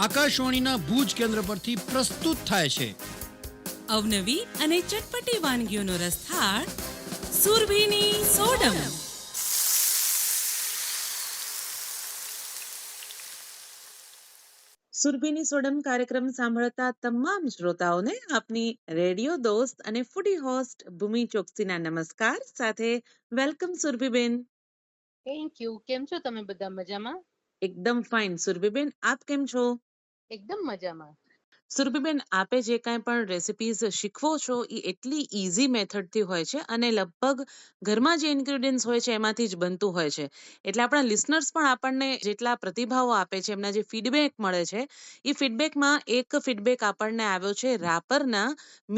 આકાશવાણીના ભુજ કેન્દ્ર પરથી પ્રસ્તુત થાય છે. અવનવી અને ચટપટી વાનગીઓનો રસથાળ સુરભીની સોડમ. સુરભીની સોડમ કાર્યક્રમ સાંભળતા તમામ શ્રોતાઓને આપની રેડિયો દોસ્ત અને ફૂડી હોસ્ટ ભૂમિ ચોકસીના નમસ્કાર સાથે વેલકમ સુરભીબેન. Thank you. કેમ છો તમે બધા? મજામાં? એકદમ ફાઇન. સુરભીબેન, આપ કેમ છો? એકદમ મજામાં. સુરભીબેન, આપે જે કાંઈ પણ રેસિપીઝ શીખવો છો એ એટલી ઇઝી મેથડથી હોય છે અને લગભગ ઘરમાં જે ઇન્ગ્રેડિયન્ટ્સ હોય છે એમાંથી જ બનતું હોય છે. એટલે આપણા લિસનર્સ પણ આપણને જેટલા પ્રતિભાવો આપે છે, એમના જે ફીડબેક મળે છે, એ ફીડબેકમાં એક ફીડબેક આપણને આવ્યો છે રાપરના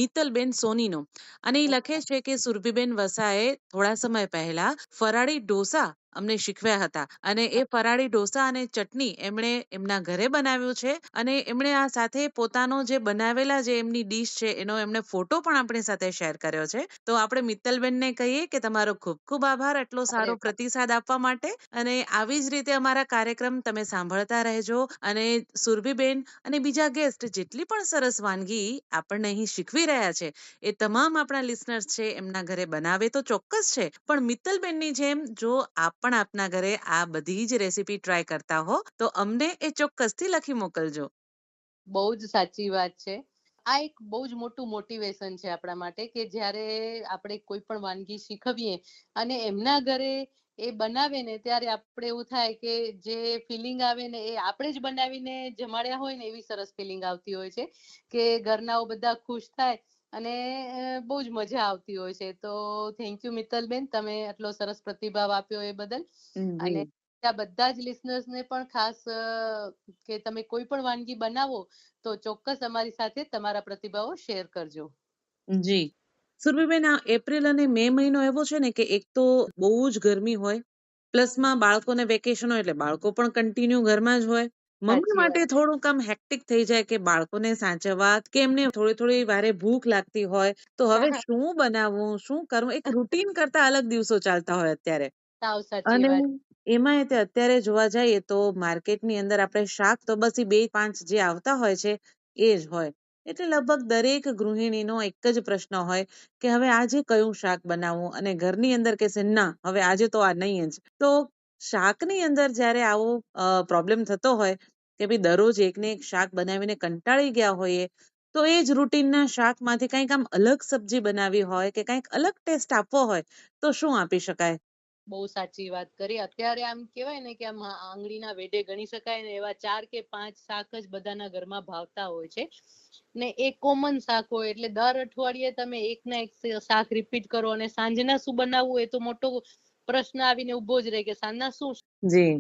મિત્તલબેન સોનીનો. અને એ લખે છે કે સુરભીબેન વસાએ થોડા સમય પહેલા ફરાળી ઢોસા અમને શીખવ્યા હતા અને એ ફરાળી ઢોસા અને ચટણી એમણે એમના ઘરે બનાવ્યું છે અને એમણે આ સાથે પોતાનો જે બનાવેલા જે એમની ડીશ છે એનો એમણે ફોટો પણ આપણી સાથે શેર કર્યો છે. તો આપણે મિત્તલબેનને કહીએ કે તમારો ખૂબ ખૂબ આભાર એટલો સારો પ્રતિસાદ આપવા માટે. અને આવી જ રીતે અમારા કાર્યક્રમ તમે સાંભળતા રહેજો અને સુરભીબેન અને બીજા ગેસ્ટ જેટલી પણ સરસ વાનગી આપણને અહીં શીખવી રહ્યા છે એ તમામ આપણા લિસનર્સ છે એમના ઘરે બનાવે તો ચોક્કસ છે, પણ મિત્તલબેનની જેમ જો આપ પણ આપના ઘરે આ બધી જ રેસીપી ટ્રાય કરતા હો તો અમને એ ચોક્કસથી લખી મોકલજો. બહુ જ સાચી વાત છે. આ એક બહુ જ મોટું મોટિવેશન છે આપણા માટે કે જ્યારે આપણે કોઈ પણ વાનગી શીખવીએ અને એમના ઘરે એ બનાવે ને ત્યારે આપણે એવું થાય કે જે ફિલિંગ આવે ને એ આપણે જ બનાવીને જમાડ્યા હોય ને એવી સરસ ફિલિંગ આવતી હોય છે કે ઘરનાઓ બધા ખુશ થાય અને બહુ જ મજા આવતી હોય છે. તો થેન્ક યુ મિત્તલબેન, તમે આટલો સરસ પ્રતિભાવ આપ્યો એ બદલ. અને આ બધા જ લિસનર્સને પણ ખાસ કે તમે કોઈ પણ વાનગી બનાવો તો ચોક્કસ અમારી સાથે તમારા પ્રતિભાવો શેર કરજો. જી સુરભીબેન, આ એપ્રિલ અને મે મહિનો એવો છે ને કે એક તો બહુ જ ગરમી હોય, પ્લસમાં બાળકોને વેકેશન હોય એટલે બાળકો પણ કન્ટિન્યુ ઘરમાં જ હોય. મમ્મી સાચી માટે વાત. થોડું કામ હેક્ટિક થઈ જાય કે બાળકોને સાચવવા કે એમને થોડી થોડી વારે ભૂખ લાગતી હોય તો હવે શું બનાવવું, શું કરવું, એક રૂટીન કરતા અલગ દિવસો ચાલતા હોય અત્યારે. સાવ સાચી અને વાત. એમાં તે અત્યારે જોવા જઈએ તો માર્કેટની અંદર આપણે શાક તો બસ એ 2-5 જે આવતા હોય છે એ જ હોય. એટલે લગભગ દરેક ગૃહિણીનો એક જ પ્રશ્ન હોય કે હવે આજે કયું શાક બનાવવું, અને ઘરની અંદર કહેશે ના હવે આજે તો આ નહીં જ. તો શાકની અંદર જ્યારે આવો પ્રોબ્લેમ થતો હોય કે ભાઈ દરરોજ એકને એક શાક બનાવીને કંટાળી ગયા હોઈએ તો એ જ રૂટીનના શાકમાંથી કંઈક આમ અલગ સબ્જી બનાવી હોય કે કંઈક અલગ ટેસ્ટ આપવો હોય તો શું આપી શકાય? બહુ સાચી વાત કરી. અત્યારે આમ કહેવાય ને કે આમ આંગળીના વેઢે ગણી શકાય ને એવા 4 કે 5 શાક જ બધાના ઘરમાં ભાવતા હોય છે ને એ કોમન શાક હોય એટલે દર અઠવાડિયે તમે એક ના એક શાક રિપીટ કરો અને સાંજના શું બનાવવું એ તો મોટો પ્રશ્ન આવીને ઉભો જ રહે કે સાંજના શું. જી.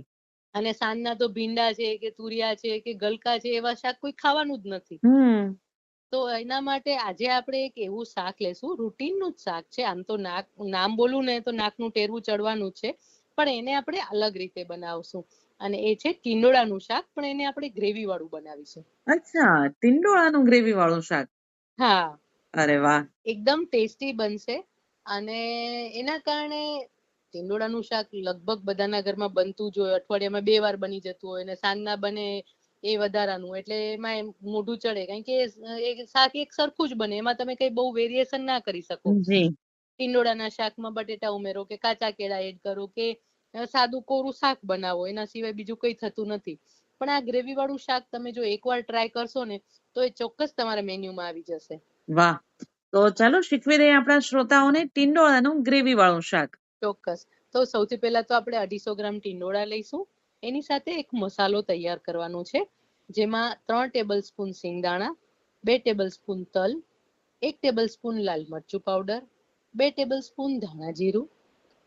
અને સાંજના તો ભીંડા છે કે તુરિયા છે કે ગલકા છે એવા શાક કોઈ ખાવાનું જ નથી. તો એના માટે આજે આપણે એક એવું શાક લેશું, રૂટીનનું જ શાક છે. આમ તો નામ બોલું ને તો નાકનું ટેરવું ચડવાનું છે, પણ એને આપણે અલગ રીતે બનાવશું અને એ છે ટીંડોળાનું શાક, પણ એને આપણે ગ્રેવી વાળું બનાવીશું. અચ્છા, ટિંડોળાનું ગ્રેવી વાળું શાક. હા, અરે વાહ. એકદમ ટેસ્ટી બનશે અને એના કારણે ટીંડોળાનું શાક લગભગ બધાના ઘરમાં બનતું જ હોય, અઠવાડિયામાં 2 વાર બની જતું હોય અને સાંજના બને એ વધારાનું એટલે એમાં એમ મોઢું ચડે કારણ કે એ શાક એક સરખું જ બને, એમાં તમે કઈ બહુ વેરિએશન ના કરી શકો. જી. ટીંડોળાના શાકમાં બટેટા ઉમેરો કે કાચા કેળા એડ કરો કે સાદું કોરું શાક બનાવો, એના સિવાય બીજું કઈ થતું નથી. પણ આ ગ્રેવી વાળું શાક તમે જો એકવાર ટ્રાય કરશો ને તો એ ચોક્કસ તમારા મેન્યુમાં આવી જશે. વાહ. તો ચાલો શીખવી દઈએ આપણા શ્રોતાઓને ટિંડોળાનું ગ્રેવી વાળું શાક. ચોક્કસ. તો સૌથી પહેલા તો આપણે 250 ગ્રામ ટીંડોળા લઈશું. એની સાથે એક મસાલો તૈયાર કરવાનો છે જેમાં 3 ટેબલ સ્પૂન સિંગદાણા, 2 ટેબલ સ્પૂન તલ, 1 ટેબલ સ્પૂન લાલ મરચું પાવડર, 2 ટેબલ સ્પૂન ધાણા જીરું,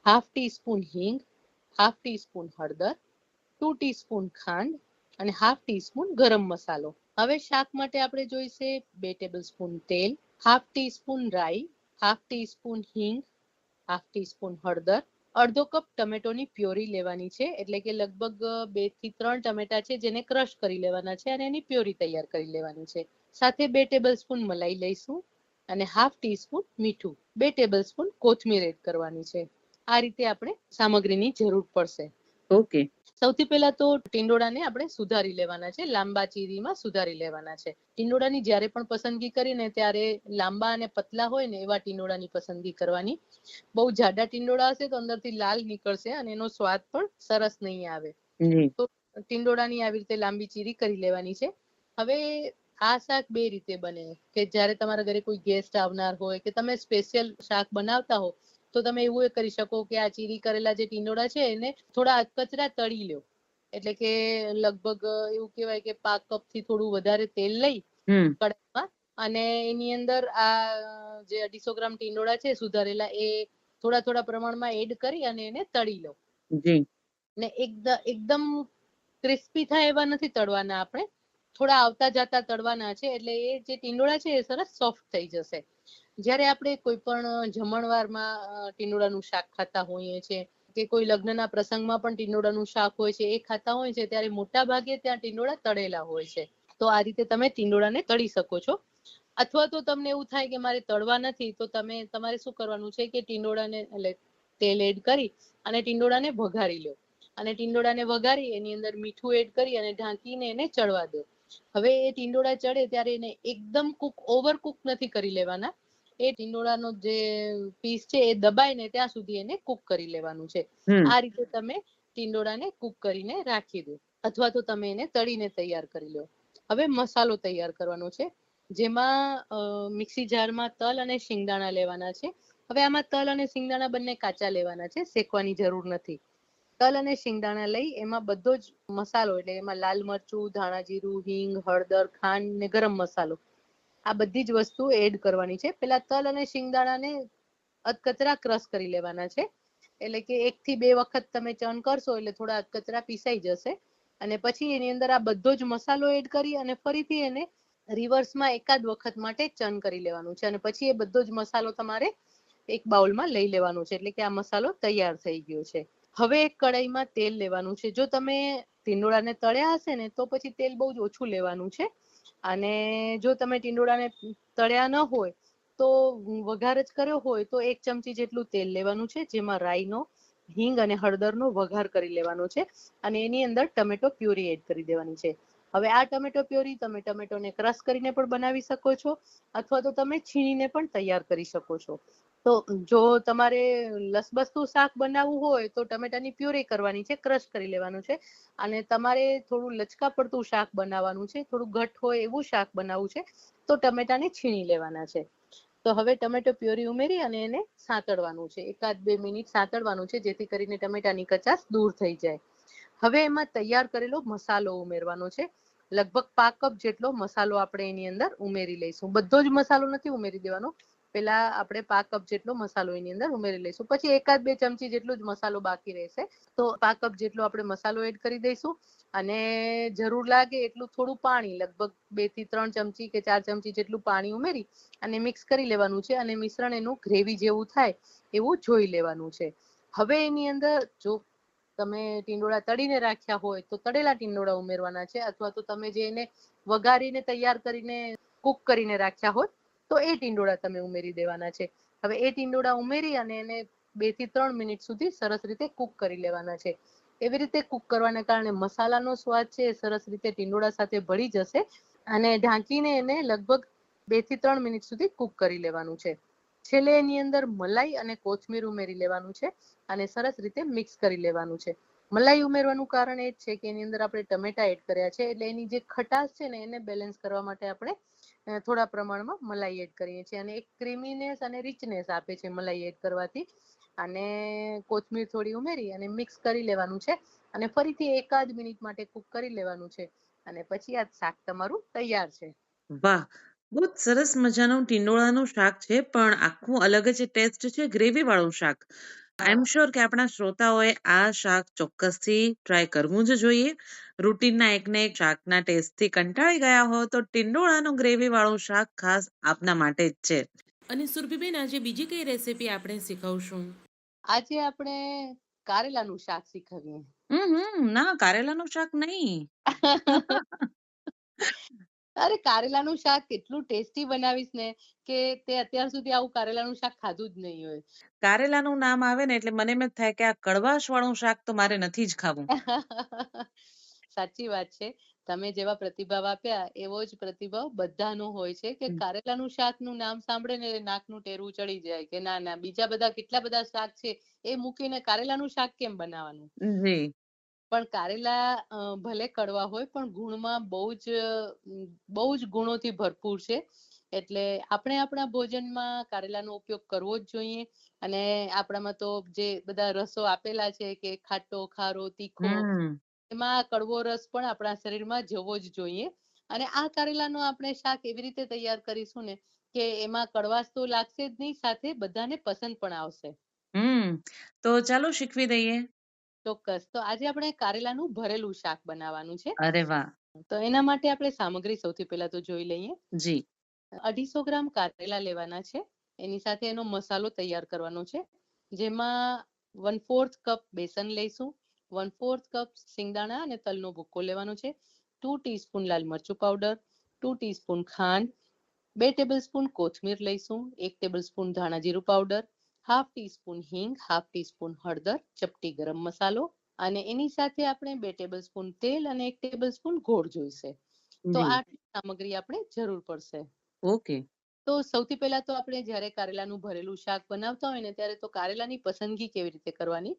હાફ ટીસ્પૂન હિંગ, હાફ ટીસ્પૂન હળદર, 2 ટીસ્પૂન ખાંડ અને હાફ ટીસ્પૂન ગરમ મસાલો. હવે શાક માટે આપણે જોઈશે 2 ટેબલ સ્પૂન તેલ, હાફ ટીસ્પૂન રાઈ, હાફ ટીસ્પૂન હિંગ, હાફ ટીસ્પૂન હળદર, અડધો કપ ટમેટોની પ્યોરી લેવાની છે, એટલે કે લગભગ 2 થી 3 ટમેટા છે જેને ક્રશ કરી લેવાના છે અને એની પ્યોરી તૈયાર કરી લેવાની છે. સાથે 2 ટેબલ સ્પૂન મલાઈ લઈશું અને હાફ ટીસ્પૂન મીઠું, 2 ટેબલ સ્પૂન કોથમીર એડ કરવાની છે. આ રીતે આપણે સામગ્રીની જરૂર પડશે. ઓકે. સૌથી પહેલા તો ટીંડોળાને આપણે સુધારી લેવાના છે, લાંબા ચીરીમાં સુધારી લેવાના છે. ટીંડોળાની જ્યારે પણ પસંદગી કરીને ત્યારે લાંબા અને પતલા હોય ને એવા ટીંડોળાની પસંદગી કરવાની. બહુ જાડા ટીંડોળા હશે તો અંદરથી લાલ નીકળશે અને એનો સ્વાદ પણ સરસ નહીં આવે. તો ટીંડોળાની આવી રીતે લાંબી ચીરી કરી લેવાની છે. હવે આ શાક બે રીતે બને કે જ્યારે તમારા ઘરે કોઈ ગેસ્ટ આવનાર હોય કે તમે સ્પેશિયલ શાક બનાવતા હો તો તમે એવું કરી શકો કે આ ચીરી કરેલા જે ટીંડોળા છે એને થોડા અધકચરા તળી લો. એટલે કે લગભગ એવું કહેવાય કે પા કપ થી થોડું વધારે તેલ લઈ કડાઈમાં અને એની અંદર આ જે 250 ગ્રામ ટીંડોળા છે સુધારેલા એ થોડા થોડા પ્રમાણમાં એડ કરી અને એને તળી લો. ને એકદમ ક્રિસ્પી થાય એવા નથી તળવાના આપણે, થોડા આવતા જતા તળવાના છે એટલે એ જે ટીંડોળા છે એ સરસ સોફ્ટ થઈ જશે. જ્યારે આપણે કોઈ પણ જમણવારમાં ટીંડોળાનું શાક ખાતા હોઈએ છીએ કે કોઈ લગ્નના પ્રસંગમાં પણ ટીંડોળાનું શાક હોય છે એ ખાતા હોય છે ત્યારે મોટા ભાગે ત્યાં ટીંડોળા તળેલા હોય છે. તો આ રીતે તમે ટીંડોળાને તળી શકો છો. અથવા તો તમને એવું થાય કે મારે તળવા નથી તો તમારે શું કરવાનું છે કે ટીંડોળાને એટલે તેલ એડ કરી અને ટીંડોળાને વઘારી લો અને ટીંડોળાને વઘારી એની અંદર મીઠું એડ કરી અને ઢાંકીને એને ચડવા દો. હવે એ ટીંડોળા ચડે ત્યારે એને એકદમ ઓવર કુક નથી કરી લેવાના. એ ટીંડોળાનો જે પીસ છે એ દબાઈને ત્યાં સુધી એને કુક કરી લેવાનું છે. આ રીતે તમે ટીંડોળાને કુક કરીને રાખી દો અથવા તો તમે એને તળીને તૈયાર કરી લો. હવે મસાલો તૈયાર કરવાનો છે, જેમાં મિક્સી જારમાં તલ અને શિંગદાણા લેવાના છે. હવે આમાં તલ અને શિંગદાણા બંને કાચા લેવાના છે, શેકવાની જરૂર નથી. તલ અને શિંગદાણા લઈ એમાં બધો જ મસાલો એટલે એમાં લાલ મરચું, ધાણા જીરું, હિંગ, હળદર, ખાંડ ને ગરમ મસાલો આ બધી જ વસ્તુ એડ કરવાની છે. પેલા તલ અને શિંગદાણાને અધકચરા ક્રશ કરી લેવાના છે. એટલે કે 1 થી 2 વખત તમે ચર્ન કરશો એટલે થોડા અધકચરા પીસાઈ જશે અને પછી એની અંદર આ બધો જ મસાલો એડ કરી અને ફરીથી એને રિવર્સમાં એકાદ વખત માટે ચર્ન કરી લેવાનું છે અને પછી એ બધો જ મસાલો તમારે એક બાઉલમાં લઈ લેવાનો છે. એટલે કે આ મસાલો તૈયાર થઈ ગયો છે. હવે એક કડાઈમાં તેલ લેવાનું છે. જો તમે ટીંડોળાને તળ્યા હશે ને તો પછી તેલ બહુ જ ઓછું લેવાનું છે અને જો તમે ટીંડોળાને તળ્યા ન હોય તો વઘાર જ કર્યો હોય તો 1 ચમચી જેટલું તેલ લેવાનું છે, જેમાં રાઈનો, હિંગ અને હળદરનો વઘાર કરી લેવાનો છે અને એની અંદર ટમેટો પ્યુરી એડ કરી દેવાની છે. હવે આ ટમેટો પ્યુરી તમે ટમેટોને ક્રશ કરીને પણ બનાવી શકો છો અથવા તો તમે છીણીને પણ તૈયાર કરી શકો છો. તો જો તમારે લસબસતું શાક બનાવવું હોય તો ટમેટાની પ્યુરી કરવાની છે, ક્રશ કરી લેવાનું છે અને તમારે થોડું લચકા પડતું શાક બનાવવાનું છે, થોડું ઘટ હોય એવું શાક બનાવવું છે તો ટમેટાને છીણી લેવાના છે. તો હવે ટમેટો પ્યુરી ઉમેરી અને એને સાંતળવાનું છે, 1-2 મિનિટ સાંતળવાનું છે જેથી કરીને ટમેટાની કચાશ દૂર થઈ જાય. હવે એમાં તૈયાર કરેલો મસાલો ઉમેરવાનો છે. લગભગ પા કપ જેટલો મસાલો આપણે એની અંદર ઉમેરી લઈશું. બધો જ મસાલો નથી ઉમેરી દેવાનો, પેલા આપણે પા કપ જેટલો મસાલો એની અંદર ઉમેરી લઈશું, પછી 1-2 ચમચી જેટલો જ મસાલો બાકી રહેશે તો પા કપ જેટલો આપણે મસાલો એડ કરી દઈશું અને જરૂર લાગે એટલું થોડું પાણી લગભગ 2 થી 3 ચમચી કે 4 ચમચી જેટલું પાણી ઉમેરી અને મિક્સ કરી લેવાનું છે અને મિશ્રણ એનું ગ્રેવી જેવું થાય એવું જોઈ લેવાનું છે. હવે એની અંદર જો તમે ટીંડોળા તળીને રાખ્યા હોય તો તળેલા ટીંડોળા ઉમેરવાના છે અથવા તો તમે જે એને વઘારીને તૈયાર કરીને કુક કરીને રાખ્યા હોય તો એ ટીંડોળા તમે ઉમેરી દેવાના છે. હવે એ ટીંડોળા ઉમેરી અને એને 2 થી 3 મિનિટ સુધી સરસ રીતે કુક કરી લેવાના છે. એવી રીતે કુક કરવાને કારણે મસાલાનો સ્વાદ છે એ સરસ રીતે ટીંડોળા સાથે ભળી જશે અને ઢાંકીને એને લગભગ 2 થી 3 મિનિટ સુધી કુક કરી લેવાનું છે. છેલ્લે એની અંદર મલાઈ અને કોથમીર ઉમેરી લેવાનું છે અને સરસ રીતે મિક્સ કરી લેવાનું છે. મલાઈ ઉમેરવાનું કારણ એ જ છે કે એની અંદર આપણે ટમેટા એડ કર્યા છે એટલે એની જે ખટાશ છે ને એને બેલેન્સ કરવા માટે આપણે થોડા પ્રમાણમાં મલાઈ એડ કરીએ છીએ અને એક ક્રીમીનેસ અને રીચનેસ આપે છે મલાઈ એડ કરવાથી. અને કોથમીર થોડી ઉમેરી અને મિક્સ કરી લેવાનું છે અને ફરીથી 1-8 મિનિટ માટે કુક કરી લેવાનું છે અને પછી આ શાક તમારું તૈયાર છે. વાહ! બહુ જ સરસ મજાનું ટીંડોળાનું શાક છે, પણ આખું અલગ જ ટેસ્ટ છે, ગ્રેવી વાળું શાક. આઈ એમ શ્યોર કે આપણા શ્રોતાઓએ આ શાક ચોક્કસથી ટ્રાય કરવું જ જોઈએ. રૂટીનના એકને એક શાકના ટેસ્ટથી કંટાળી ગયા હો તો ટીંડોળાનું ગ્રેવી વાળું શાક ખાસ આપના માટે જ છે. અને સુરભીબેન આજે બીજી કઈ રેસીપી આપણે શીખવશું? આજે આપણે કારેલાનું શાક શીખવીએ. ના, કારેલાનું શાક નહીં. અરે કારેલાનું શાક એટલું ટેસ્ટી બનાવીશ ને કે તે અત્યાર સુધી આવું કારેલાનું શાક ખાધું જ નહીં હોય. કારેલાનું નામ આવે ને એટલે મને એમ જ થાય કે આ કડવાશ વાળું શાક તો મારે નથી જ ખાવું. સાચી વાત છે. તમે જેવા પ્રતિભાવ આપ્યા એવો જ પ્રતિભાવ બધાનો હોય છે કે કારેલાનું શાકનું નામ સાંભળે ને નાકનું ટેરવું ચડી જાય કે ના ના બીજા બધા કેટલા બધા શાક છે એ મૂકીને કારેલાનું શાક કેમ બનાવવાનું. જી. પણ કારેલા ભલે કડવા હોય પણ ગુણમાં બહુ જ ગુણોથી ભરપૂર છે. એટલે આપણે આપણા ભોજનમાં કારેલાનો ઉપયોગ કરવો જ જોઈએ. અને આપણામાં તો જે બધા રસો આપેલા છે કે ખાટો, ખારો, તીખો, એમાં કડવો રસ પણ આપણા શરીરમાં જવો જ જોઈએ. અને આ કારેલાનો આપણે શાક એવી રીતે તૈયાર કરીશું ને કે એમાં કડવાશ તો લાગશે જ નહીં, સાથે બધાને પસંદ પણ આવશે. તો ચાલો શીખવી દઈએ. ચોક્કસ. તો આજે આપણે કારેલાનું ભરેલું શાક બનાવવાનું છે. અરે વાહ. તો એના માટે આપણે સામગ્રી સૌથી પહેલા તો જોઈ લઈએ. જી. 250 ગ્રામ કારેલા લેવાના છે. એની સાથે એનો મસાલો તૈયાર કરવાનો છે. જેમાં 1/4 કપ બેસન લઈશું, 1/4 કપ સિંગદાણા અને તલનો ભૂકો લેવાનો છે, 2 ટીસ્પૂન લાલ મરચું પાવડર, 2 ટીસ્પૂન ખાંડ, 2 ટેબલસ્પૂન કોથમીર લઈશું, 1 ટેબલસ્પૂન ધાણા જીરું પાવડર, હાફ ટીસ્પૂન હિંગ, હાફ ટીસ્પૂન હળદર, ચપટી ગરમ મસાલો અને એની સાથે આપણે 2 ટેબલસ્પૂન તેલ અને 1 ટેબલસ્પૂન ગોળ જોઈશે. તો આ સામગ્રી આપણે જરૂર પડશે. ઓકે. તો સૌથી પહેલા તો આપણે જ્યારે કારેલાનું ભરેલું શાક બનાવતા હોય ને ત્યારે તો કારેલાની પસંદગી કેવી રીતે કરવાની.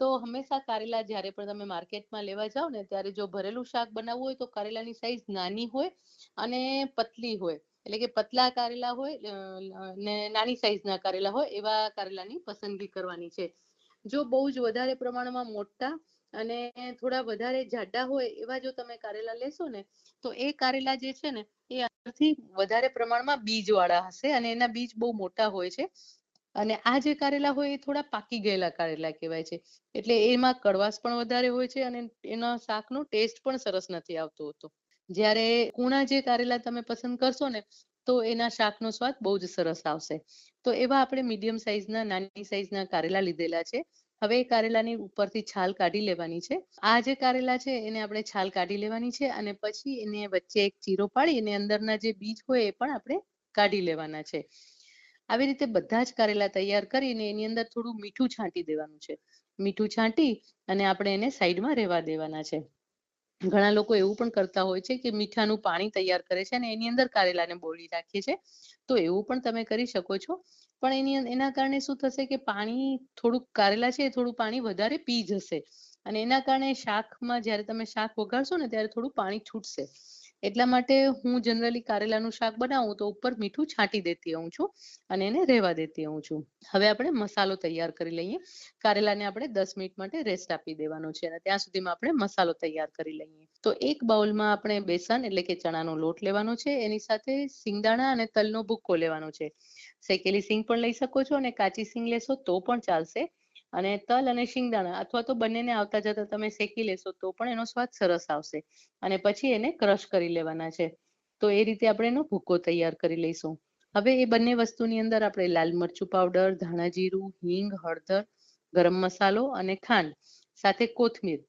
તો હંમેશા કારેલા જ્યારે પણ તમે માર્કેટમાં લેવા જાઓ ને ત્યારે જો ભરેલું શાક બનાવવું હોય તો કારેલાની સાઈઝ નાની હોય અને પતલી હોય. એટલે કે પતલા કારેલા હોય ને નાની સાઈઝના કારેલા હોય એવા કારેલાની પસંદગી કરવાની છે. જો બહુ જ વધારે પ્રમાણમાં મોટા અને થોડા વધારે જાડા હોય એવા જો તમે કારેલા લેશો ને તો એ કારેલા જે છે ને એ અંદરથી વધારે પ્રમાણમાં બીજવાળા હશે અને એના બીજ બહુ મોટા હોય છે. અને આ જે કારેલા હોય એ થોડા પાકી ગયેલા કારેલા કહેવાય છે. એટલે એમાં કડવાશ પણ વધારે હોય છે અને એના શાકનો ટેસ્ટ પણ સરસ નથી આવતો હોતો. જ્યારે કૂણા જે કારેલા તમે પસંદ કરશો ને તો એના શાકનો સ્વાદ બહુ જ સરસ આવશે. તો એવા આપણે મીડિયમ સાઈઝના નાની સાઈઝના કારેલા લીધેલા છે. હવે એ કારેલાની ઉપરથી છાલ કાઢી લેવાની છે. આ જે કારેલા છે એને આપણે છાલ કાઢી લેવાની છે અને પછી એને વચ્ચે એક ચીરો પાડી અને અંદરના જે બીજ હોય એ પણ આપણે કાઢી લેવાના છે. આવી રીતે બધા જ કારેલા તૈયાર કરીને એની અંદર થોડું મીઠું છાંટી દેવાનું છે. મીઠું છાંટી અને આપણે એને સાઈડમાં રહેવા દેવાના છે. ઘણા લોકો એવું પણ કરતા હોય છે કે મીઠાનું પાણી તૈયાર કરે છે અને એની અંદર કારેલાને બોળી રાખે છે. તો એવું પણ તમે કરી શકો છો. પણ એના કારણે શું થશે કે પાણી થોડુંક કારેલા છે એ થોડું પાણી વધારે પી જશે અને એના કારણે શાકમાં જ્યારે તમે શાક વઘારશો ને ત્યારે થોડું પાણી છૂટશે. એટલા માટે હું જનરલી કારેલાનું શાક બનાવું તો ઉપર મીઠું છાંટી દેતી હોઉં છું અને એને રહેવા દેતી હોઉં છું. હવે આપણે મસાલો તૈયાર કરી લઈએ. કારેલાને આપણે 10 મિનિટ માટે રેસ્ટ આપી દેવાનો છે અને ત્યાં સુધીમાં આપણે મસાલો તૈયાર કરી લઈએ. તો એક બાઉલમાં આપણે બેસન એટલે કે ચણાનો લોટ લેવાનો છે. એની સાથે સિંગદાણા અને તલનો ભૂક્કો લેવાનો છે. શેકેલી સિંગ પણ લઈ શકો છો અને કાચી સિંગ લેશો તો પણ ચાલશે. અને તલ અને શિંગદાણા અથવા તો બંનેને આવતા જતા તમે શેકી લેશો તો પણ એનો સ્વાદ સરસ આવશે. અને પછી એને ક્રશ કરી લેવાના છે. તો એ રીતે આપણે એનો ભૂક્કો તૈયાર કરી લઈશું. હવે એ બંને વસ્તુની અંદર આપણે લાલ મરચું પાવડર, ધાણા જીરું, હિંગ, હળદર, ગરમ મસાલો અને ખાંડ સાથે કોથમીર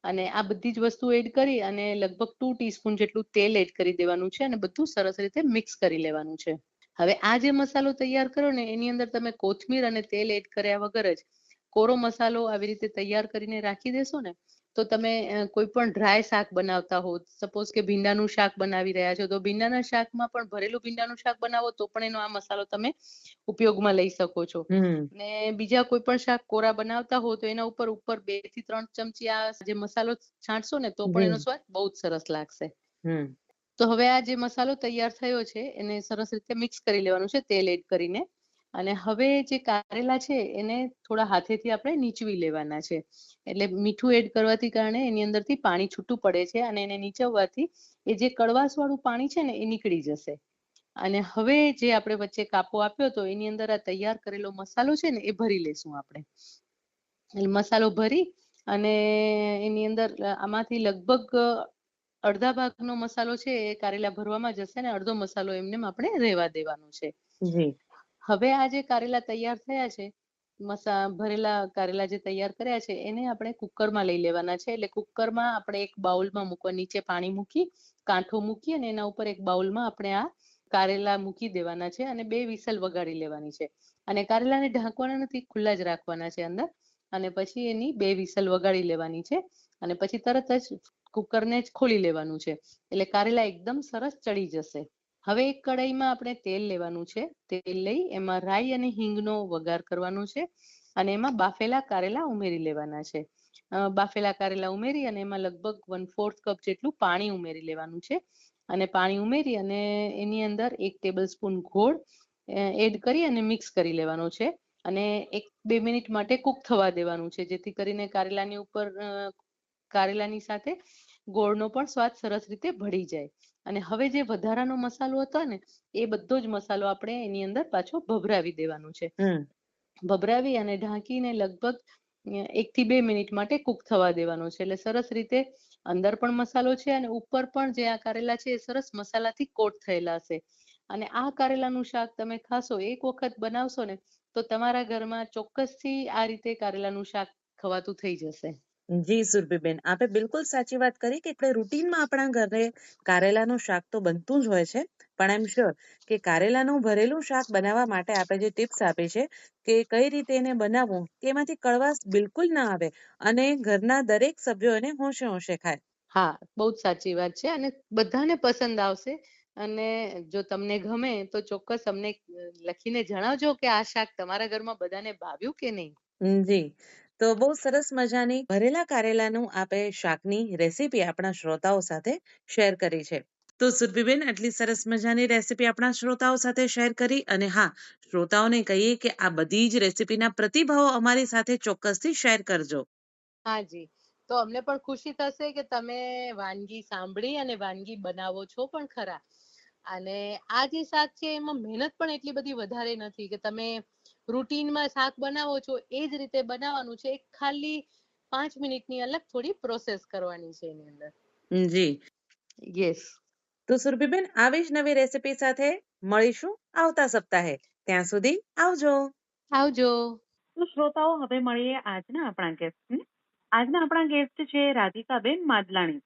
અને આ બધી જ વસ્તુ એડ કરી અને લગભગ 2 ટીસ્પૂન જેટલું તેલ એડ કરી દેવાનું છે અને બધું સરસ રીતે મિક્સ કરી લેવાનું છે. હવે આ જે મસાલો તૈયાર કરો ને એની અંદર તમે કોથમીર અને તેલ એડ કર્યા વગર જ કોરો મસાલો આવી રીતે તૈયાર કરીને રાખી દેશો ને તો તમે કોઈ પણ ડ્રાય શાક બનાવતા હો, સપોઝ કે ભીંડાનું શાક બનાવી રહ્યા છો તો ભીંડાના શાકમાં પણ ભરેલું ભીંડાનું શાક બનાવો તો પણ એનો આ મસાલો તમે ઉપયોગમાં લઈ શકો છો. ને બીજા કોઈ પણ શાક કોરા બનાવતા હો તો એના ઉપર 2 થી 3 ચમચી આ જે મસાલો છાંટશો ને તો પણ એનો સ્વાદ બહુ જ સરસ લાગશે. તો હવે આ જે મસાલો તૈયાર થયો છે એને સરસ રીતે મિક્સ કરી લેવાનું છે તેલ એડ કરીને. અને હવે જે કારેલા છે એને થોડા હાથેથી આપણે નીચવી લેવાના છે. એટલે મીઠું એડ કરવાથી કારણે એની અંદરથી પાણી છૂટું પડે છે અને એને નીચવવાથી એ જે કડવાશ વાળું પાણી છે ને એ નીકળી જશે. અને હવે જે આપણે વચ્ચે કાપો આપ્યો તો એની અંદર આ તૈયાર કરેલો મસાલો છે ને એ ભરી લેશું આપણે. એટલે મસાલો ભરી અને એની અંદર આમાંથી લગભગ અડધા ભાગનો મસાલો છે એ કારેલા ભરવામાં જશે ને અડધો મસાલો એમને આપણે રહેવા દેવાનો છે. હવે આ જે કારેલા તૈયાર થયા છે ભરેલા કારેલા જે તૈયાર કર્યા છે એને આપણે કુકરમાં લઈ લેવાના છે. એટલે કુકરમાં આપણે એક બાઉલમાં મૂકવા, નીચે પાણી મૂકી કાંઠો મૂકી અને એના ઉપર એક બાઉલમાં આપણે આ કારેલા મૂકી દેવાના છે અને 2 વિસલ વગાડી લેવાની છે. અને કારેલાને ઢાંકવાના નથી, ખુલ્લા જ રાખવાના છે અંદર. અને પછી એની 2 વિસલ વગાડી લેવાની છે અને પછી તરત જ કુકરને જ ખોલી લેવાનું છે. એટલે કારેલા એકદમ સરસ ચડી જશે. હવે એક કઢાઈમાં આપણે તેલ લેવાનું છે. તેલ લઈ એમાં રાઈ અને હિંગનો વઘાર કરવાનો છે અને એમાં બાફેલા કારેલા ઉમેરી લેવાના છે. બાફેલા કારેલા ઉમેરી અને એમાં લગભગ 1/4 કપ જેટલું પાણી ઉમેરી લેવાનું છે. અને પાણી ઉમેરી અને એની અંદર 1 ટેબલસ્પૂન ગોળ એડ કરી અને મિક્સ કરી લેવાનો છે અને 1-2 મિનિટ માટે કૂક થવા દેવાનું છે, જેથી કરીને કારેલાની ઉપર કારેલાની સાથે ગોળનો પણ સ્વાદ સરસ રીતે ભળી જાય. અને હવે જે વધારાનો મસાલો હતો ને એ બધો જ મસાલો આપણે એની અંદર પાછો ભભરાવી દેવાનો છે. ભભરાવી અને ઢાંકીને લગભગ 1 થી 2 મિનિટ માટે કૂક થવા દેવાનો છે. એટલે સરસ રીતે અંદર પણ મસાલો છે અને ઉપર પણ જે આ કારેલા છે એ સરસ મસાલાથી કોટ થયેલા હશે. અને આ કારેલાનું શાક તમે ખાશો, એક વખત બનાવશો ને તો તમારા ઘરમાં ચોક્કસથી આ રીતે કારેલાનું શાક ખવાતું થઈ જશે. જી સુરભીબેન, આપે બિલકુલ સાચી વાત કરી કે આપણે રૂટીનમાં આપણા ઘરે કારેલાનું શાક તો બનતું જ હોય છે, પણ આઈ એમ શ્યોર કે કારેલાનું ભરેલું શાક બનાવવા માટે આપણે જે ટિપ્સ આપી છે કે કઈ રીતે એને બનાવવું કે એમાંથી કડવાશ બિલકુલ ના આવે અને ઘરના દરેક સભ્યો એને હોંશે હોંશે ખાય. હા, બહુ જ સાચી વાત છે અને બધાને પસંદ આવશે. અને જો તમને ગમે તો ચોક્કસ અમને લખીને જણાવજો કે આ શાક તમારા ઘરમાં બધાને ભાવ્યું કે નહીં. જી, તો બહુ સરસ મજાની ભરેલા કારેલાનું આપે શાકની રેસીપી આપણા શ્રોતાઓ સાથે શેર કરી છે. તો સુરભીબેન, આટલી સરસ મજાની રેસીપી આપણા શ્રોતાઓ સાથે શેર કરી અને હા, શ્રોતાઓને કહીએ કે આ બધી જ રેસીપીના પ્રતિભાવો અમારી સાથે ચોક્કસથી શેર કરજો. હા જી, તો અમને પણ ખુશી થશે કે તમે વાનગી સાંભળી અને વાનગી બનાવો છો પણ ખરા. અને આ જે શાક છે એમાં મહેનત પણ એટલી બધી વધારે નથી કે તમે રૂટીનમાં શાક બનાવો છો એ જ રીતે બનાવવાનું છે. ખાલી 5 મિનિટની અલગ થોડી પ્રોસેસ કરવાની છે એની અંદર. જી, યસ. તો સુરભીબેન, આવી જ નવી રેસીપી સાથે મળીશું આવતા સપ્તાહે. ત્યાં સુધી આવજો. આવજો. તો શ્રોતાઓ, હવે મળીએ આજના આપણા ગેસ્ટને. આજના આપણા ગેસ્ટ છે રાધિકાબેન માદલાણી.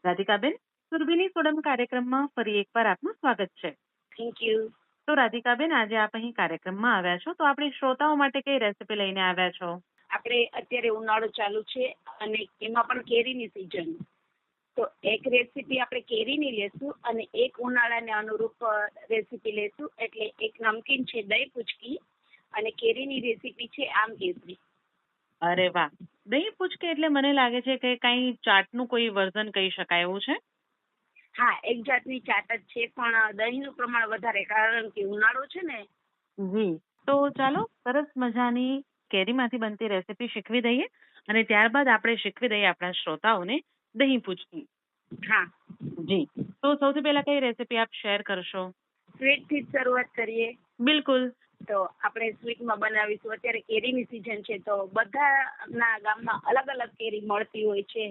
રાધિકાબેન, સુરભીની સોડમ કાર્યક્રમમાં ફરી એકવાર આપનું સ્વાગત છે. Thank you. તો રાધિકાબેન, આજે આપ અહીં કાર્યક્રમમાં આવ્યા છો, તો આપણી શ્રોતાઓ માટે કઈ રેસીપી લઈને આવ્યા છો? આપણે અત્યારે ઉનાળો ચાલુ છે અને એમાં પણ કેરીની સિઝન. તો એક રેસીપી આપણે કેરીની લેશું અને એક ઉનાળાને અનુરૂપ રેસીપી લેશું. એટલે એક નમકીન છે દહીં પૂચકી અને કેરીની રેસીપી છે આમ કેસરી. અરે વાહ! દહીં પૂચકી એટલે મને લાગે છે કે કઈ ચાટનું કોઈ વર્ઝન કહી શકાય એવું છે. હા, એક જાતની ચાટ જ છે પણ દહીંનું પ્રમાણ વધારે, કારણ કે ઉનાળો છે ને. જી, તો ચાલો સરસ મજાની કેરીમાંથી બનતી રેસીપી શીખવી દઈએ અને ત્યારબાદ આપણે શીખવી દઈએ આપણા શ્રોતાઓને દહીં પૂચકી. હા જી, તો સૌથી પહેલા કઈ રેસીપી આપ શેર કરશો? સ્વીટથી જ શરૂઆત કરીએ. બિલકુલ. તો આપણે સ્વીટમાં બનાવીશું. અત્યારે કેરીની સિઝન છે તો બધાના ગામમાં અલગ અલગ કેરી મળતી હોય છે.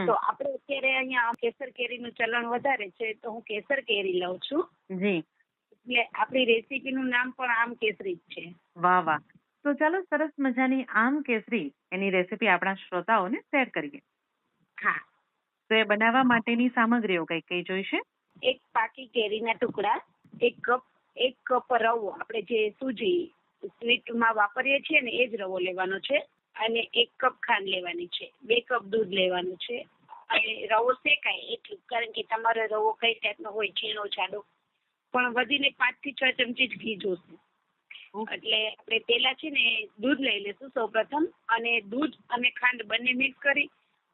તો આપણે અત્યારે અહીંયા કેસર કેરીનું ચલણ વધારે છે તો હું કેસર કેરી લઉં છું. જી, એટલે આપણી રેસીપીનું નામ પણ આમ કેસરી જ છે. વાહ વાહ! તો ચાલો સરસ મજાની આમ કેસરી એની રેસીપી આપણા શ્રોતાઓને શેર કરીએ. હા, તો એ બનાવવા માટેની સામગ્રીઓ કઈ કઈ જોઈશે? એક પાકી કેરીના ટુકડા, એક કપ રવો, આપણે જે સૂજી સ્વીટમાં વાપરીએ છીએ ને એ જ રવો લેવાનો છે. અને 1 કપ ખાંડ લેવાની છે. 2 કપ દૂધ લેવાનું છે. અને રવો શેકાય એટલું, કારણ કે તમારો રવો કઈ ટાઈપનો હોય, ઝીણો જાડો, પણ વધીને 5 થી 6 ચમચી જ ઘી જોશે. એટલે આપણે પેલા છે ને દૂધ લઈ લેશું સૌપ્રથમ, અને દૂધ અને ખાંડ બંને મિક્સ કરી,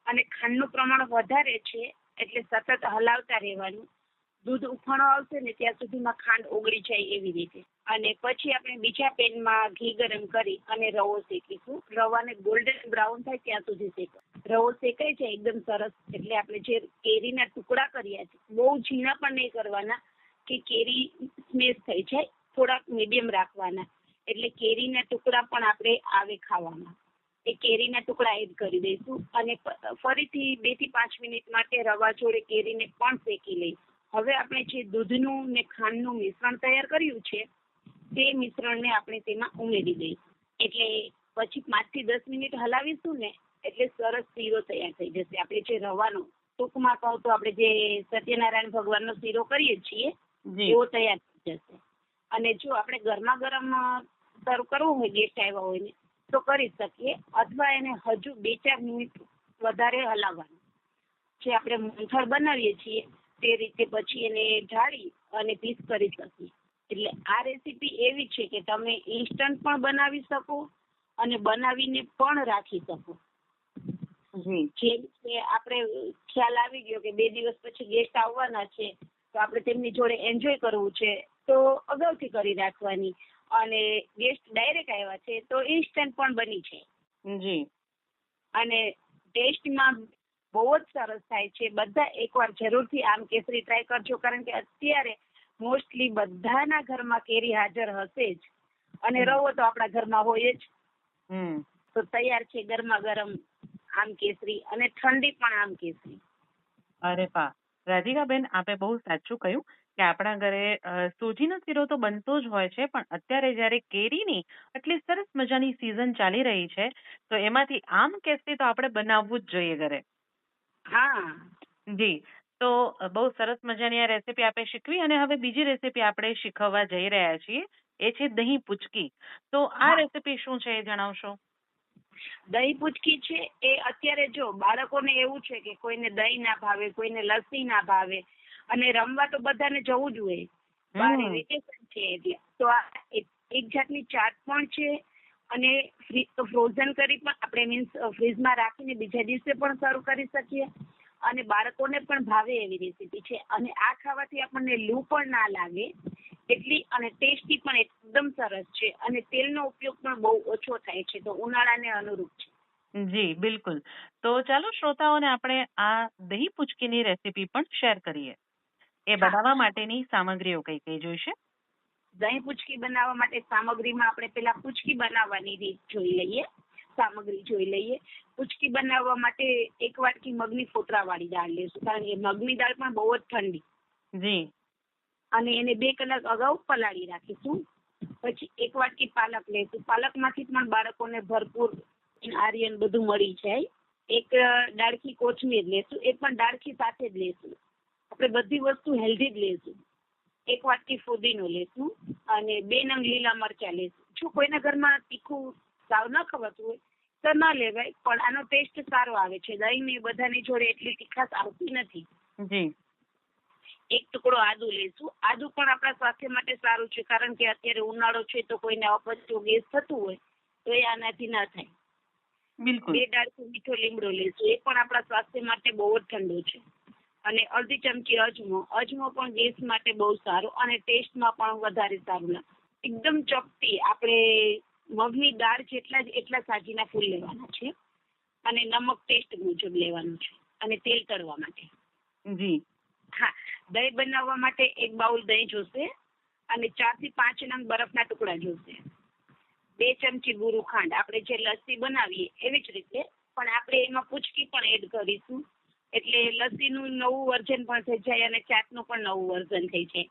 અને ખાંડનું પ્રમાણ વધારે છે એટલે સતત હલાવતા રહેવાનું. દૂધ ઉફાણો આવશે ને ત્યાં સુધીમાં ખાંડ ઓગળી જાય એવી રીતે. અને પછી આપણે બીજા પેનમાં ઘી ગરમ કરી અને રવો શેકીશું. રવાને ગોલ્ડન બ્રાઉન થાય ત્યાં સુધી શેકો. રવો શેકાઈ જાય એકદમ સરસ એટલે આપણે જે કેરીના ટુકડા કર્યા છે, બહુ ઝીણા પણ નહીં કરવાના કે કેરી સ્મેશ થઈ જાય, થોડાક મીડિયમ રાખવાના. એટલે કેરીના ટુકડા પણ આપણે આવે ખાવાના. એ કેરીના ટુકડા એડ કરી દઈશું અને ફરીથી 2 થી 5 મિનિટ માટે રવા જોડે કેરીને પણ શેકી લઈશું. હવે આપણે જે દૂધનું ને ખાંડનું મિશ્રણ તૈયાર કર્યું છે તે મિશ્રણને આપણે તેમાં ઉમેરી દઈશું. એટલે પછી 5 થી 10 મિનિટ હલાવીશું ને એટલે સરસ શીરો તૈયાર થઈ જશે. આપણે જે રવાનો, ટૂંકમાં કહું તો આપણે જે સત્યનારાયણ ભગવાનનો શીરો કરીએ છીએ એવો તૈયાર થઈ જશે. અને જો આપણે ગરમા ગરમ સર્વ કરવું હોય, ગેસ્ટ આવ્યા હોય ને, તો કરી શકીએ, અથવા એને હજુ 2-4 મિનિટ વધારે હલાવવાનું. જે આપણે મોહનથાળ બનાવીએ છીએ તે રીતે પછી એને ઢાળી અને પીસ કરી શકીએ. એટલે આ રેસીપી એવી છે કે તમે ઇન્સ્ટન્ટ પણ બનાવી શકો અને બનાવીને પણ રાખી શકો. જેમ કે આપણે ખ્યાલ આવી ગયો કે 2 દિવસ પછી ગેસ્ટ આવવાના છે, તો આપણે તેમની જોડે એન્જોય કરવું છે, તો અગાઉથી કરી રાખવાની. અને ગેસ્ટ ડાયરેક્ટ આવ્યા છે તો ઇન્સ્ટન્ટ પણ બની છે. અને ટેસ્ટમાં બહુ જ સરસ થાય છે. બધા એકવાર જરૂરથી આમ કેસરી ટ્રાય કરજો, કારણ કે અત્યારે મોસ્ટલી બધાના ઘરમાં કેરી હાજર હશે જ, અને રવો તો આપણા ઘરમાં હોય જ. તો તૈયાર છે ગરમા ગરમ આમ કેસરી, અને ઠંડી પણ આમ કેસરી. અરે વાહ, રાધિકાબેન, આપે બહુ સાચું કહ્યું કે આપણા ઘરે સોજીનો શીરો તો બનતો જ હોય છે, પણ અત્યારે જ્યારે કેરીની આટલી સરસ મજાની સિઝન ચાલી રહી છે, તો એમાંથી આમ કેસરી તો આપણે બનાવવું જ જોઈએ ઘરે. હા જી, તો બહુ સરસ મજાની આ રેસીપી આપણે શીખવી, અને હવે બીજી રેસીપી આપણે શીખવવા જઈ રહ્યા છીએ, એ છે દહીં પૂચકી. તો આ રેસીપી શું છે એ જણાવશો? દહીં પૂચકી છે એ અત્યારે જો બાળકોને એવું છે કે કોઈને દહીં ના ભાવે, કોઈને લસ્સી ના ભાવે, અને રમવા તો બધાને જવું જ હોય, બારે વેકેશન છે એટલે. તો આ એક જાતની ચાટ પણ છે, અને ફ્રોઝન કરી પણ આપણે મીન્સ ફ્રીજમાં રાખીને બીજા દિવસે પણ સર્વ કરી શકીએ, અને બાળકોને પણ ભાવે એવી રેસીપી છે. અને આ ખાવાથી આપણને લૂ પણ ના લાગે એટલી, અને ટેસ્ટી પણ એકદમ સરસ છે, અને તેલનો ઉપયોગ પણ બહુ ઓછો થાય છે, તો ઉનાળાને અનુરૂપ છે. જી બિલકુલ. તો ચાલો શ્રોતાઓને આપણે આ દહીં પૂચકીની રેસીપી પણ શેર કરીએ. એ બનાવવા માટેની સામગ્રીઓ કઈ કઈ જોઈશે? દહીં પૂચકી બનાવવા માટે સામગ્રીમાં આપણે પેલા પૂચકી બનાવવાની રીત જોઈ લઈએ, સામગ્રી જોઈ લઈએ. પૂચકી બનાવવા માટે 1 વાટકી મગની ફોતરાવાળી દાળ લેશું, કારણ કે મગની દાળ પણ બહુ જ ઠંડી. જી. અને એને 2 કલાક અગાઉ પલાળી રાખીશું. પછી 1 વાટકી પાલક લેશું. પાલકમાંથી પણ બાળકોને ભરપૂર આર્યન બધું મળી જાય. 1 ડાળખી કોથમીર લેશું, એ પણ ડાળખી સાથે જ લેશું. આપણે બધી વસ્તુ હેલ્ધી જ લેશું. 1 વાટકી ફુદીનો લેશું, અને 2 નંગ લીલા મરચા લેશું. જો કોઈના ઘરમાં તીખું સાવ ન ખવાતું હોય તો ન લેવાય, પણ આનો ટેસ્ટ સારો આવે છે. દહીં ને બધાની જોડે એટલી તીખાશ આવતી નથી. જી. 1 ટુકડો આદુ લેશું. આદુ પણ આપણા સ્વાસ્થ્ય માટે સારું છે, કારણ કે અત્યારે ઉનાળો છે તો કોઈને અપચો ગેસ થતું હોય તો એ આનાથી ના થાય. બિલકુલ. 2 ડાળખી મીઠો લીમડો લેશું, એ પણ આપણા સ્વાસ્થ્ય માટે બહુ જ ઠંડો છે. અને અડધી ચમચી અજમો. અજમો પણ ગેસ માટે બહુ સારો, અને ટેસ્ટમાં પણ વધારે સારું લાગે. એકદમ ચપટી આપણે મગની દાળ જેટલા જ એટલા સાજીના ફૂલ લેવાના છે, અને નમક ટેસ્ટ મુજબ લેવાનું છે, અને તેલ તળવા માટે. જી. હા, દહીં બનાવવા માટે 1 બાઉલ દહીં જોશે, અને 4 થી 5 નંગ બરફના ટુકડા જોશે. 2 ચમચી બુરું ખાંડ, આપણે જે લસ્સી બનાવીએ એવી જ રીતે, પણ આપણે એમાં પૂચકી પણ એડ કરીશું, એટલે લસ્સીનું નવું વર્ઝન પણ થઈ જાય, અને ચાટનું પણ નવું વર્ઝન થઈ જાય.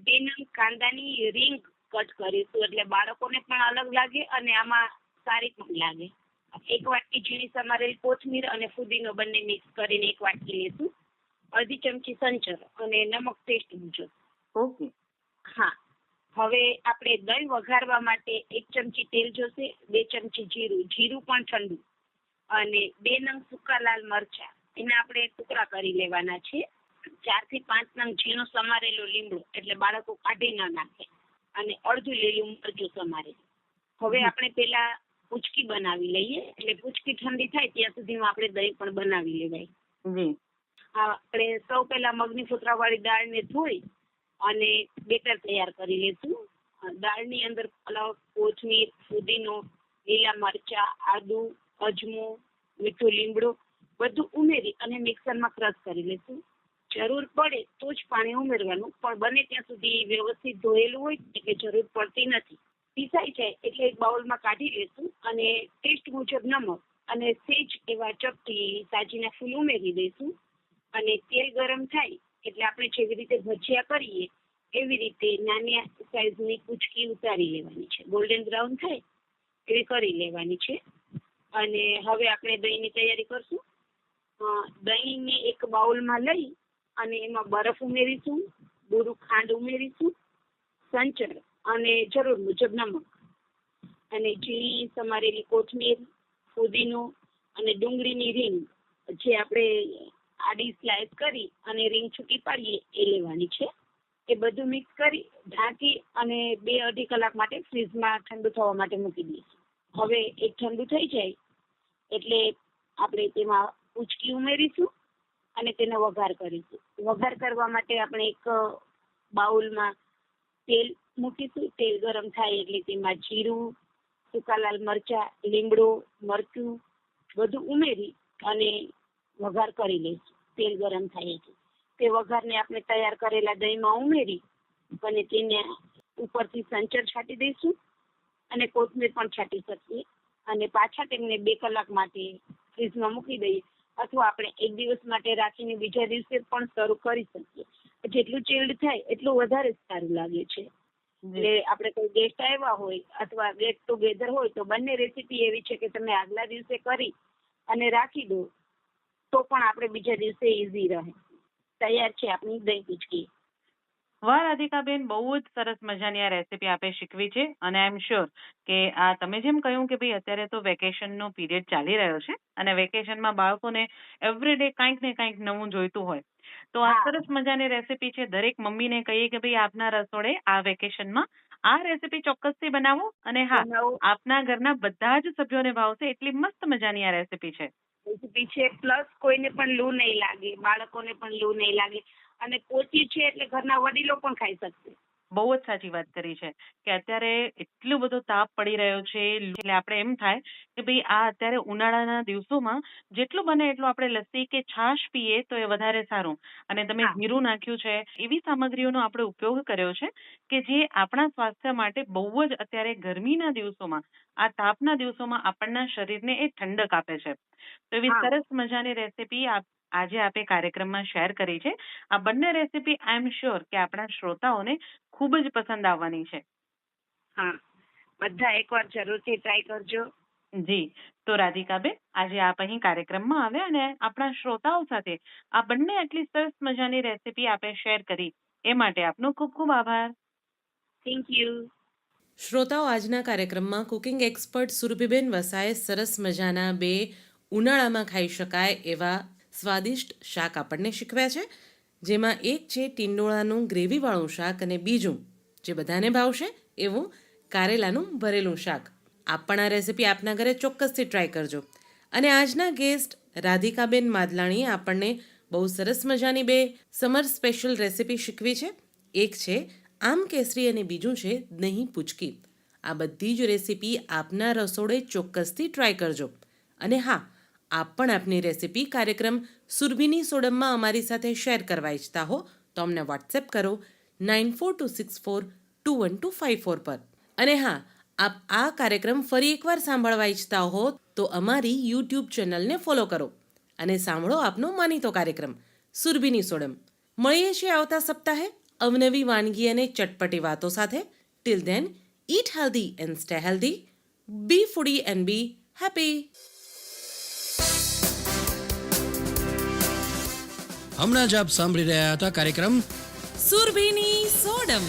2 નંગ કાંદાની રીંગ કટ કરીશું, એટલે બાળકોને પણ અલગ લાગે અને આમાં સારી પણ લાગે. 1 વાટકી ઝીણી સમારેલ કોથમીર અને ફુદીનો બંને મિક્સ કરીને 1 વાટકી લેશું. અડધી ચમચી સંચર, અને નમક ટેસ્ટ મુજબ. ઓકે. હા, હવે આપણે દહીં વઘારવા માટે 1 ચમચી તેલ જોશે, 2 ચમચી જીરું. જીરું પણ ઠંડુ, અને 2 નંગ સૂકા લાલ મરચા, એને આપણે ટુકડા કરી લેવાના છે. 4 થી 5 નંગ ઝીણો સમારેલો લીમડો, એટલે બાળકો કાઢી ન નાખે, અને અડધું લીલું મરચું સમારેલું. હવે આપણે પેલા પૂચકી બનાવી લઈએ, એટલે પૂચકી ઠંડી થાય ત્યાં સુધીમાં આપણે દહીં પણ બનાવી લેવાય. આપણે સૌ પહેલા મગની ફોતરાવાળી દાળને ધોઈ અને બેટર તૈયાર કરી લેશું. દાળની અંદર પલાવ, કોથમીર, ફુદીનો, લીલા મરચા, આદુ, અજમો, મીઠું લીમડો બધું ઉમેરી અને મિક્સરમાં ક્રશ કરી લેશું. જરૂર પડે તો જ પાણી ઉમેરવાનું, પણ બને ત્યાં સુધી વ્યવસ્થિત ધોયેલું હોય એટલે જરૂર પડતી નથી. પીસાઈ જાય એટલે 1 બાઉલમાં કાઢી લેશું, અને ટેસ્ટ મુજબ નમક અને સેજ એવા ચપટી સાજીના ફૂલ ઉમેરી દઈશું. અને તેલ ગરમ થાય એટલે આપણે જેવી રીતે ભજીયા કરીએ એવી રીતે નાની સાઈઝની પૂચકી ઉતારી લેવાની છે. ગોલ્ડન બ્રાઉન થાય એવી કરી લેવાની છે. અને હવે આપણે દહીંની તૈયારી કરશું. દહીંને એક બાઉલમાં લઈ અને એમાં બરફ ઉમેરીશું, બુરું ખાંડ ઉમેરીશું, સંચર અને જરૂર મુજબ નમક અને ઝીણી સમારેલી કોથમીર, ફુદીનો અને ડુંગળીની રીંગ જે આપણે આડી સ્લાઇસ કરી અને રીંગ છૂટી પાડીએ એ લેવાની છે. એ બધું મિક્સ કરી ઢાંકી અને 2-2.5 કલાક માટે ફ્રીજમાં ઠંડુ થવા માટે મૂકી દઈશું. હવે એ ઠંડુ થઈ જાય એટલે આપણે તેમાં ઉચકી ઉમેરીશું અને તેનો વઘાર કરીશું. વઘાર કરવા માટે આપણે એક બાઉલમાં તેલ મૂકીશું. તેલ ગરમ થાય એટલે તેમાં જીરું, સૂકા લાલ મરચા, લીમડો, મરચું બધું ઉમેરી અને વઘાર કરી લઈશું. તેલ ગરમ થાય એટલે તે વઘારને આપણે તૈયાર કરેલા દહીંમાં ઉમેરી અને તેને ઉપરથી સંચર છાંટી દઈશું અને કોથમીર પણ છાંટી શકીએ અને પાછા તેમને 2 કલાક માટે ફ્રીજમાં મૂકી દઈએ અથવા આપણે 1 દિવસ માટે રાખીને બીજા દિવસે પણ સર્વ કરી શકીએ. જેટલું ચિલ્ડ થાય એટલું વધારે સારું લાગે છે. એટલે આપણે કોઈ ગેસ્ટ આવ્યા હોય અથવા ગેટ ટુગેધર હોય તો બંને રેસીપી એવી છે કે તમે આગલા દિવસે કરી અને રાખી દો તો પણ આપણે બીજા દિવસે ઇઝી રહે. તૈયાર છે આપણી દહીં પિચકી. વાહ રાધિકાબેન, બહુ જ સરસ મજાની આ રેસીપી આપે શીખવી છે અને આઈ એમ શ્યોર કે આ તમે જેમ કહ્યું કે ભાઈ અત્યારે તો વેકેશનનો પીરિયડ ચાલી રહ્યો છે અને વેકેશનમાં બાળકોને એવરીડે કંઈક ને કંઈક નવું જોઈતું હોય તો આ સરસ મજાની રેસીપી છે. દરેક મમ્મીને કહીએ કે ભાઈ આપના રસોડે આ વેકેશનમાં આ રેસીપી ચોક્કસથી બનાવો અને હા, આપના ઘરના બધા જ સભ્યોને ભાવશે એટલી મસ્ત મજાની આ રેસીપી છે. પ્લસ કોઈને પણ લૂ નહીં લાગે, બાળકોને પણ લૂ નહીં લાગે અને પોચી છે એટલે ઘરના વડીલો પણ ખાઈ શકશે. બહુ જ સાચી વાત કરી છે કે અત્યારે એટલો બધો તાપ પડી રહ્યો છે એટલે આપણે એમ થાય કે ભાઈ આ અત્યારે ઉનાળાના દિવસોમાં જેટલું બને એટલું આપણે લસ્સી કે છાશ પીએ તો એ વધારે સારું. અને તમે જીરું નાખ્યું છે, એવી સામગ્રીઓનો આપણે ઉપયોગ કર્યો છે કે જે આપણા સ્વાસ્થ્ય માટે બહુ જ અત્યારે ગરમીના દિવસોમાં, આ તાપના દિવસોમાં આપણના શરીરને એ ઠંડક આપે છે. તો એવી સરસ મજાની રેસીપી આજે આપે કાર્યક્રમમાં શેર કરી છે. આ બંને રેસીપી આઈ એમ શ્યોર કે આપણા શ્રોતાઓને ખૂબ જ પસંદ આવવાની છે. હા, બધા એકવાર જરૂરથી ટ્રાય કરજો. જી, તો રાધિકાબેન, આજે આપ અહીં કાર્યક્રમમાં આવ્યા અને આપણા શ્રોતાઓ સાથે આ બંને આટલી સરસ મજાની રેસીપી આપે શેર કરી એ માટે આપનો ખૂબ ખૂબ આભાર. Thank you. શ્રોતાઓ, આજના કાર્યક્રમમાં કુકિંગ એક્સપર્ટ સુરભીબેન વસાએ સરસ મજાના 2 ઉનાળામાં ખાઈ શકાય એવા સ્વાદિષ્ટ શાક આપણને શીખવ્યા છે, જેમાં એક છે ટીંડોળાનું ગ્રેવીવાળું શાક અને બીજું જે બધાને ભાવશે એવું કારેલાનું ભરેલું શાક. આપ પણ આ રેસીપી આપના ઘરે ચોક્કસથી ટ્રાય કરજો. અને આજના ગેસ્ટ રાધિકાબેન માદલાણીએ આપણને બહુ સરસ મજાની 2 સમર સ્પેશિયલ રેસીપી શીખવી છે. એક છે આમ કેસરી અને બીજું છે દહીં પૂચકી. આ બધી જ રેસીપી આપના રસોડે ચોક્કસથી ટ્રાય કરજો. અને હા, આપ પણ આપની રેસીપી કાર્યક્રમ સુરભીની સોડમમાં અમારી સાથે શેર કરવા ઈચ્છતા હો તો અમને વોટ્સએપ કરો 9426421254 પર. અને હા, આપ આ કાર્યક્રમ ફરી એકવાર સાંભળવા ઈચ્છતા હો તો અમારી યુટ્યુબ ચેનલને ફોલો કરો અને સાંભળો આપનો માનીતો કાર્યક્રમ સુરભીની સોડમ. મળીએ છીએ આવતા સપ્તાહે અવનવી વાનગી અને ચટપટી વાતો સાથે. Till then, eat healthy and stay healthy. Be foodie and be happy. હમણાં જ આપ સાંભળી રહ્યા હતા કાર્યક્રમ સુરભીની સોડમ.